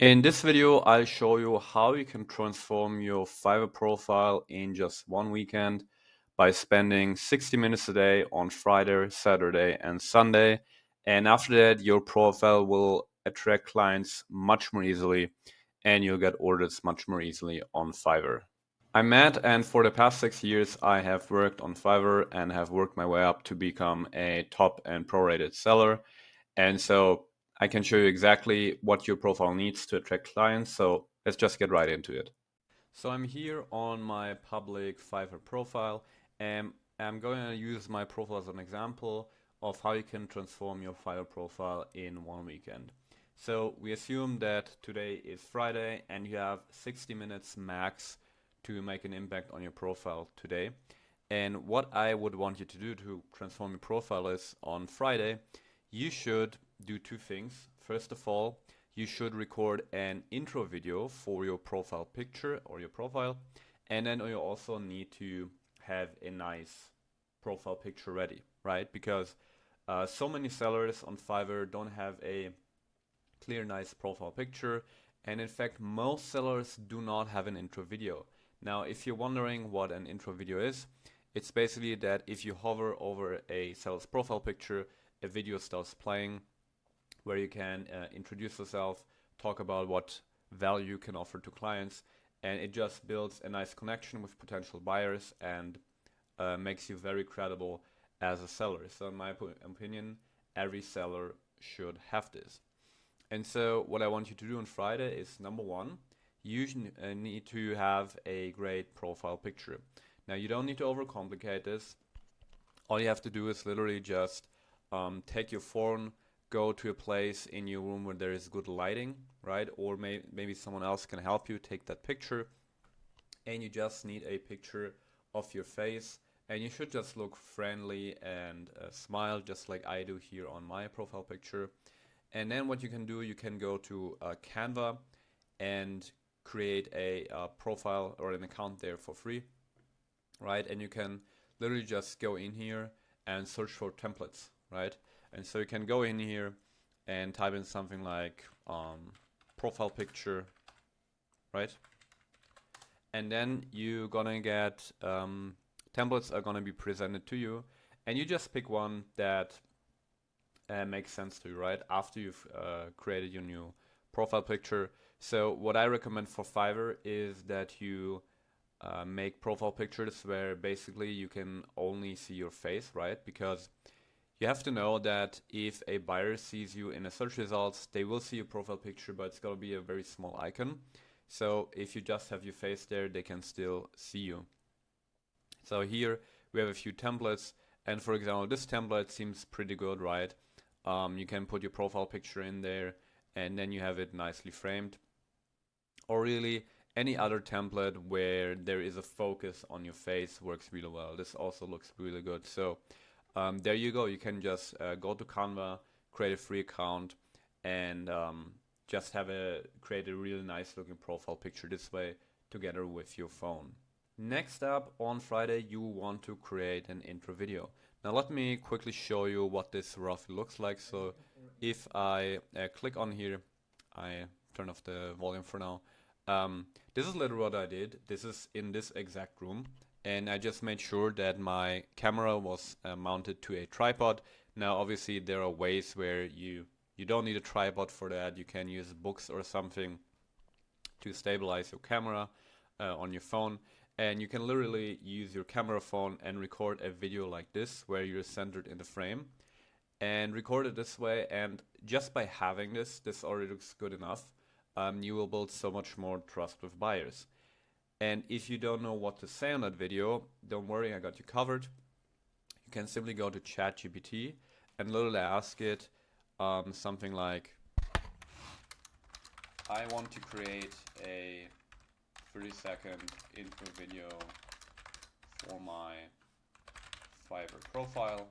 In this video, I'll show you how you can transform your Fiverr profile in just one weekend by spending 60 minutes a day on Friday, Saturday, and Sunday. And after that, your profile will attract clients much more easily and you'll get orders much more easily on Fiverr. I'm Matt, and for the past 6 years, I have worked on Fiverr and have worked my way up to become a top and pro-rated seller. And so I can show you exactly what your profile needs to attract clients. So let's just get right into it. So I'm here on my public Fiverr profile, and I'm going to use my profile as an example of how you can transform your Fiverr profile in one weekend. So we assume that today is Friday and you have 60 minutes max to make an impact on your profile today. And what I would want you to do to transform your profile is on Friday, you should do two things. First of all, you should record an intro video for your profile picture or your profile. And then you also need to have a nice profile picture ready, right? Because so many sellers on Fiverr don't have a clear, nice profile picture. And in fact, most sellers do not have an intro video. Now, if you're wondering what an intro video is, it's basically that if you hover over a seller's profile picture, a video starts playing where you can introduce yourself, talk about what value you can offer to clients, and it just builds a nice connection with potential buyers and makes you very credible as a seller. So in my opinion, every seller should have this. And so what I want you to do on Friday is, number one, you need to have a great profile picture. Now, you don't need to overcomplicate this. All you have to do is literally just take your phone, go to a place in your room where there is good lighting, right? Or maybe someone else can help you take that picture. And you just need a picture of your face. And you should just look friendly and smile just like I do here on my profile picture. And then what you can do, you can go to Canva and create a profile or an account there for free, right? And you can literally just go in here and search for templates, right? And so you can go in here and type in something like profile picture, right? And then you're gonna get templates are gonna be presented to you, and you just pick one that makes sense to you, right? After you've created your new profile picture. So what I recommend for Fiverr is that you make profile pictures where basically you can only see your face, right? Because you have to know that if a buyer sees you in the search results, they will see your profile picture, but it's going to be a very small icon. So if you just have your face there, they can still see you. So here we have a few templates. And for example, this template seems pretty good, right? You can put your profile picture in there and then you have it nicely framed. Or really any other template where there is a focus on your face works really well. This also looks really good. So there you go. You can just go to Canva, create a free account, and just create a really nice looking profile picture this way together with your phone. Next up, on Friday, you want to create an intro video. Now let me quickly show you what this roughly looks like. So if I click on here, I turn off the volume for now. This is literally what I did. This is in this exact room, and I just made sure that my camera was mounted to a tripod. Now obviously there are ways where you don't need a tripod for that. You can use books or something to stabilize your camera on your phone. And you can literally use your camera phone and record a video like this where you're centered in the frame and record it this way. And just by having this already looks good enough. You will build so much more trust with buyers. And if you don't know what to say on that video, don't worry, I got you covered. You can simply go to ChatGPT and literally ask it something like, I want to create a 30-second intro video for my Fiverr profile.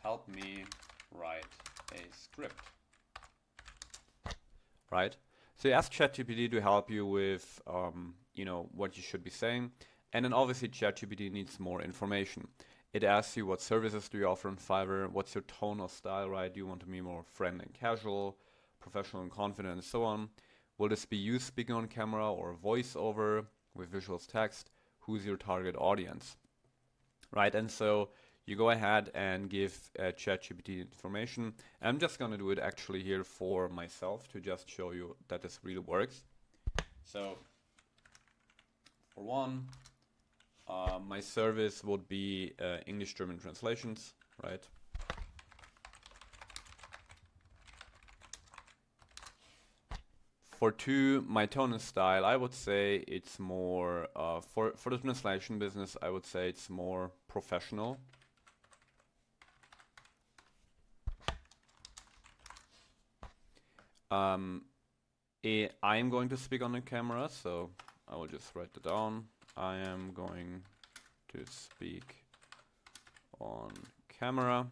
Help me write a script. Right? So you ask ChatGPT to help you with, what you should be saying. And then obviously ChatGPT needs more information. It asks you what services do you offer on Fiverr, what's your tone or style, right? Do you want to be more friendly and casual, professional and confident and so on. Will this be you speaking on camera or voiceover with visuals text? Who's your target audience? Right, and so you go ahead and give ChatGPT information. I'm just going to do it actually here for myself to just show you that this really works. So for one, my service would be English-German translations, right? For two, my tone and style, I would say it's more, for the translation business, I would say it's more professional. I'm going to speak on the camera, so I will just write it down. I am going to speak on camera.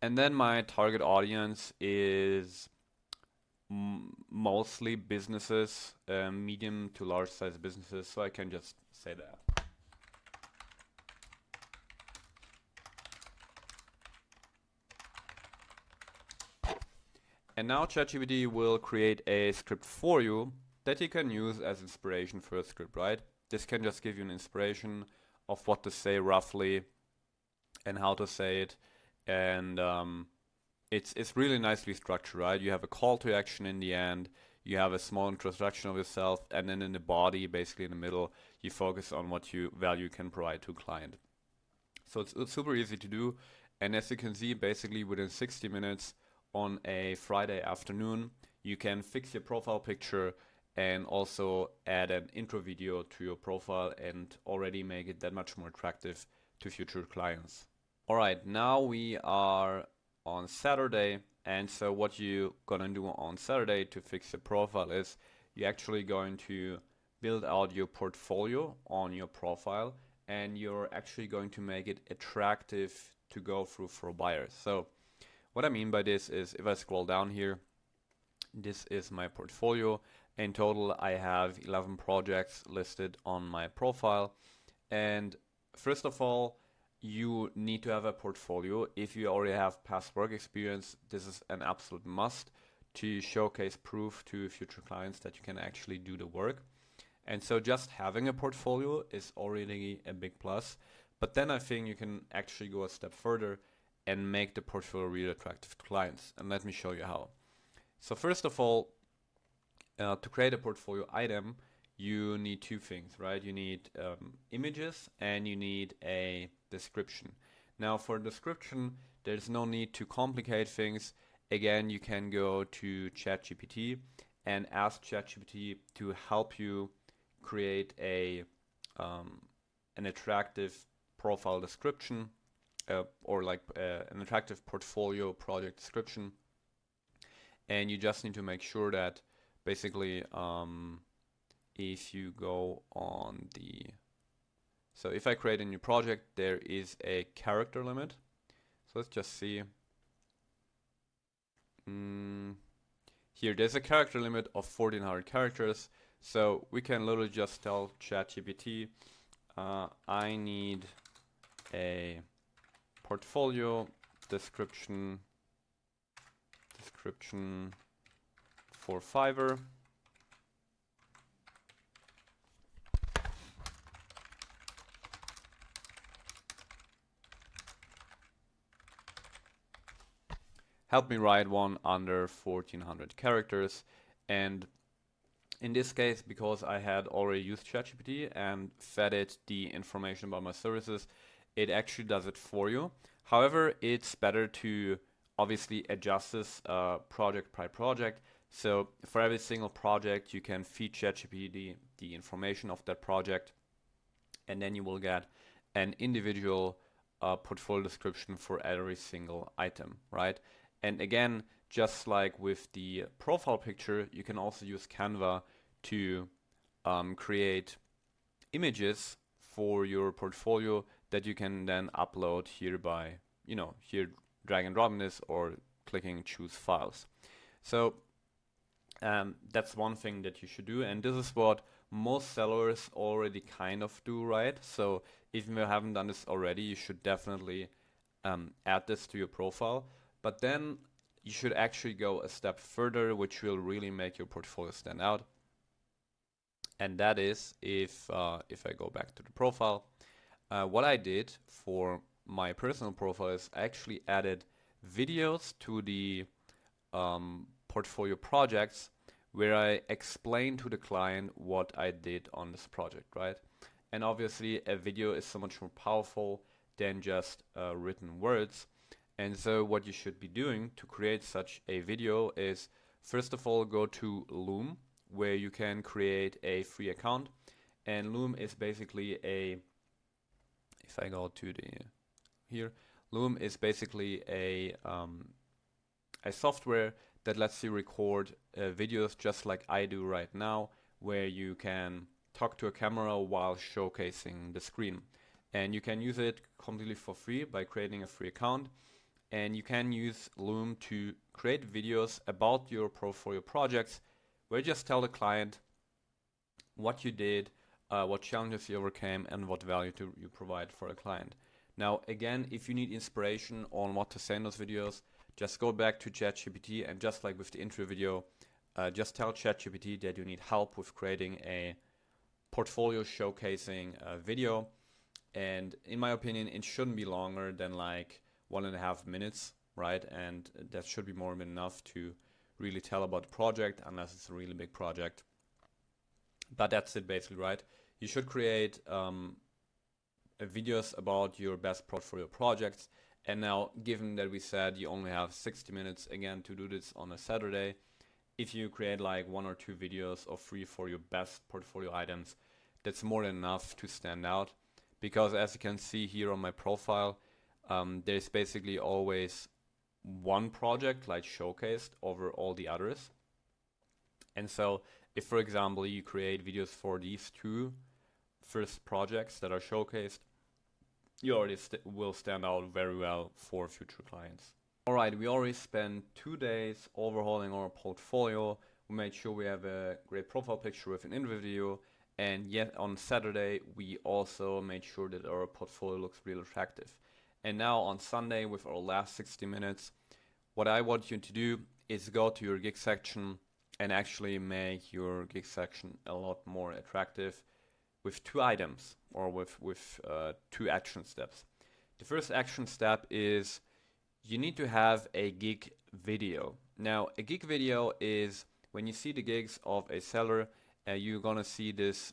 And then my target audience is mostly businesses, medium to large size businesses, so I can just say that. And now ChatGPT will create a script for you that you can use as inspiration for a script, right? This can just give you an inspiration of what to say roughly and how to say it. And it's really nicely structured, right? You have a call to action in the end, you have a small introduction of yourself, and then in the body, basically in the middle, you focus on what value you can provide to a client. So it's super easy to do. And as you can see, basically within 60 minutes on a Friday afternoon, you can fix your profile picture and also add an intro video to your profile and already make it that much more attractive to future clients. All right, now we are on Saturday, and so what you're gonna do on Saturday to fix your profile is you're actually going to build out your portfolio on your profile, and you're actually going to make it attractive to go through for buyers. So what I mean by this is, if I scroll down here, this is my portfolio. In total, I have 11 projects listed on my profile. And first of all, you need to have a portfolio. If you already have past work experience, this is an absolute must to showcase proof to future clients that you can actually do the work. And so just having a portfolio is already a big plus. But then I think you can actually go a step further and make the portfolio really attractive to clients. And let me show you how. So first of all, to create a portfolio item, you need two things, right? You need images and you need a description. Now for description, there's no need to complicate things. Again, you can go to ChatGPT and ask ChatGPT to help you create an attractive profile description or like an attractive portfolio project description. And you just need to make sure that basically if you go on so if I create a new project, there is a character limit. So let's just see. Here, there's a character limit of 1400 characters. So we can literally just tell ChatGPT, I need a portfolio description for Fiverr. Help me write one under 1400 characters. And in this case, because I had already used ChatGPT and fed it the information about my services, it actually does it for you. However, it's better to obviously adjust this project by project. So for every single project, you can feed ChatGPT the information of that project, and then you will get an individual portfolio description for every single item, right? And again, just like with the profile picture, you can also use Canva to create images for your portfolio that you can then upload here by, here drag and dropping this or clicking choose files. So that's one thing that you should do, and this is what most sellers already kind of do, right? So if you haven't done this already, you should definitely add this to your profile. But then you should actually go a step further, which will really make your portfolio stand out. And that is if I go back to the profile, what I did for my personal profile is I actually added videos to the portfolio projects where I explain to the client what I did on this project, right? And obviously, a video is so much more powerful than just written words. And so, what you should be doing to create such a video is, first of all, go to Loom, where you can create a free account. And Loom is basically if I go to the here, Loom is basically a software that lets you record videos just like I do right now, where you can talk to a camera while showcasing the screen. And you can use it completely for free by creating a free account. And you can use Loom to create videos about your portfolio projects, where you just tell the client what you did, what challenges you overcame, and what value you provide for a client. Now, again, if you need inspiration on what to say in those videos, just go back to ChatGPT, and just like with the intro video, just tell ChatGPT that you need help with creating a portfolio showcasing video. And in my opinion, it shouldn't be longer than like 1.5 minutes, right? And that should be more than enough to really tell about the project, unless it's a really big project. But that's it basically, right? You should create videos about your best portfolio projects. And now, given that we said you only have 60 minutes again to do this on a Saturday, if you create like 1 or 2 videos or 3 for your best portfolio items, that's more than enough to stand out. Because as you can see here on my profile, there's basically always one project like showcased over all the others. And so if, for example, you create videos for these 2 first projects that are showcased, you already will stand out very well for future clients. Alright, we already spent 2 days overhauling our portfolio. We made sure we have a great profile picture with an intro video, and yet on Saturday we also made sure that our portfolio looks really attractive. And now on Sunday, with our last 60 minutes, what I want you to do is go to your gig section and actually make your gig section a lot more attractive with 2 items, or with 2 action steps. The first action step is you need to have a gig video. Now, a gig video is when you see the gigs of a seller, you're gonna see this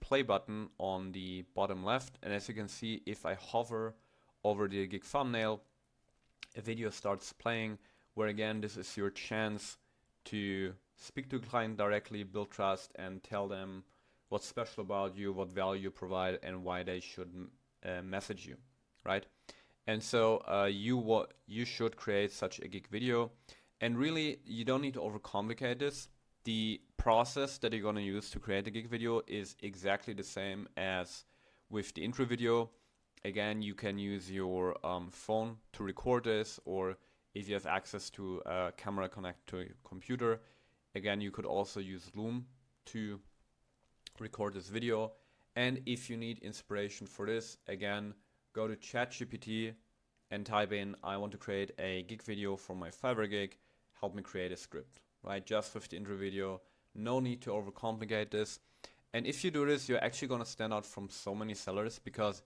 play button on the bottom left, and as you can see, if I hover over the gig thumbnail, a video starts playing, where again, this is your chance to speak to the client directly, build trust, and tell them what's special about you, what value you provide, and why they should message you, right? And so you should create such a gig video. And really, you don't need to overcomplicate this. The process that you're going to use to create a gig video is exactly the same as with the intro video. Again, you can use your phone to record this, or if you have access to a camera connected to your computer, again, you could also use Loom to record this video. And if you need inspiration for this, again, go to ChatGPT and type in, I want to create a gig video for my Fiverr gig, help me create a script, right? Just with the intro video, no need to overcomplicate this. And if you do this, you're actually going to stand out from so many sellers, because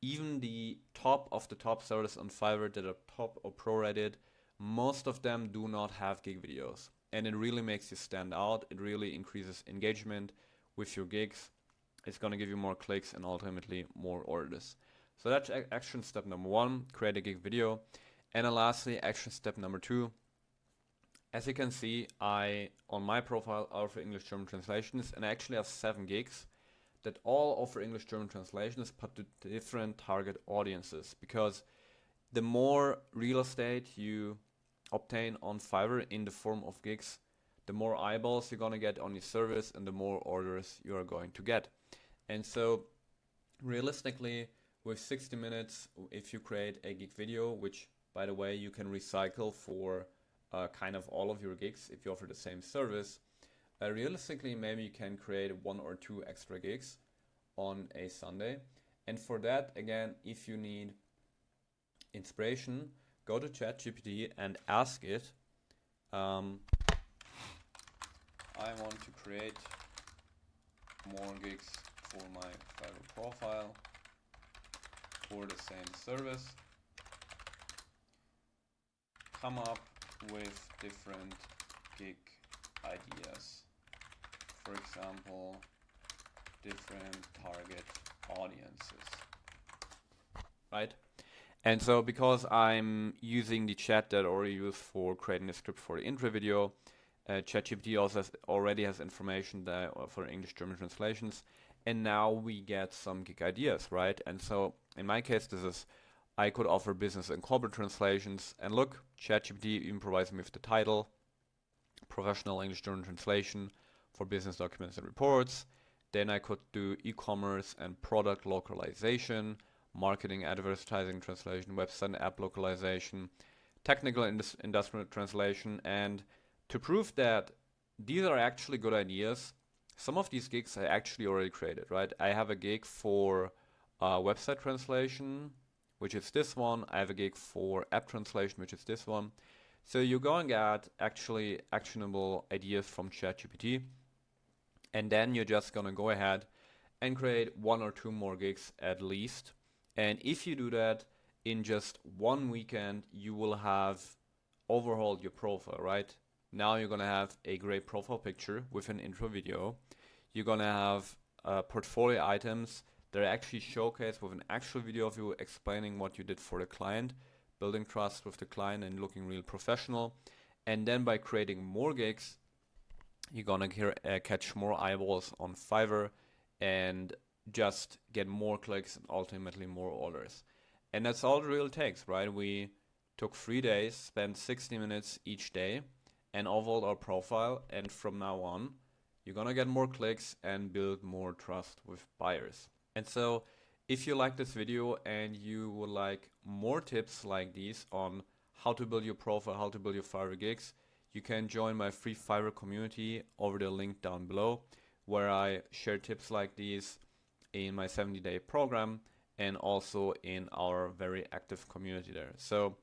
even the top of the top sellers on Fiverr that are top or pro rated, most of them do not have gig videos. And it really makes you stand out. It really increases engagement with your gigs. It's going to give you more clicks and ultimately more orders. So that's action step number 1, create a gig video. And then lastly, action step number 2. As you can see, I, on my profile, offer English-German translations, and I actually have 7 gigs that all offer English-German translations, but to different target audiences. Because the more real estate you obtain on Fiverr in the form of gigs, the more eyeballs you're going to get on your service, and the more orders you are going to get. And so realistically, with 60 minutes, if you create a gig video, which by the way you can recycle for kind of all of your gigs if you offer the same service, realistically maybe you can create 1 or 2 extra gigs on a Sunday. And for that, again, if you need inspiration, go to ChatGPT and ask it, I want to create more gigs for my Fiverr profile for the same service. Come up with different gig ideas. For example, different target audiences. Right? And so because I'm using the chat that I already used for creating a script for the intro video, ChatGPT also already has information there for English-German translations. And now we get some gig ideas, right? And so in my case, I could offer business and corporate translations. And look, ChatGPT even provides me with the title, professional English-German translation for business documents and reports. Then I could do e-commerce and product localization, marketing, advertising translation, website and app localization, technical industrial translation. And to prove that these are actually good ideas, some of these gigs I actually already created, right? I have a gig for website translation, which is this one. I have a gig for app translation, which is this one. So you're going at actually actionable ideas from ChatGPT, and then you're just gonna go ahead and create 1 or 2 more gigs at least. And if you do that in just 1 weekend, you will have overhauled your profile, right? Now you're gonna have a great profile picture with an intro video. You're gonna have portfolio items that are actually showcased with an actual video of you explaining what you did for the client, building trust with the client and looking real professional. And then by creating more gigs, you're gonna catch more eyeballs on Fiverr and just get more clicks and ultimately more orders. And that's all it really takes, right? We took 3 days, spent 60 minutes each day, and overhauled our profile. And from now on, you're gonna get more clicks and build more trust with buyers. And so if you like this video and you would like more tips like these on how to build your profile, how to build your Fiverr gigs, you can join my free Fiverr community over the link down below, where I share tips like these in my 70-day program and also in our very active community there. So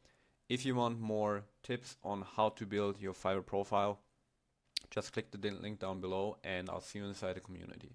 if you want more tips on how to build your Fiverr profile, just click the link down below and I'll see you inside the community.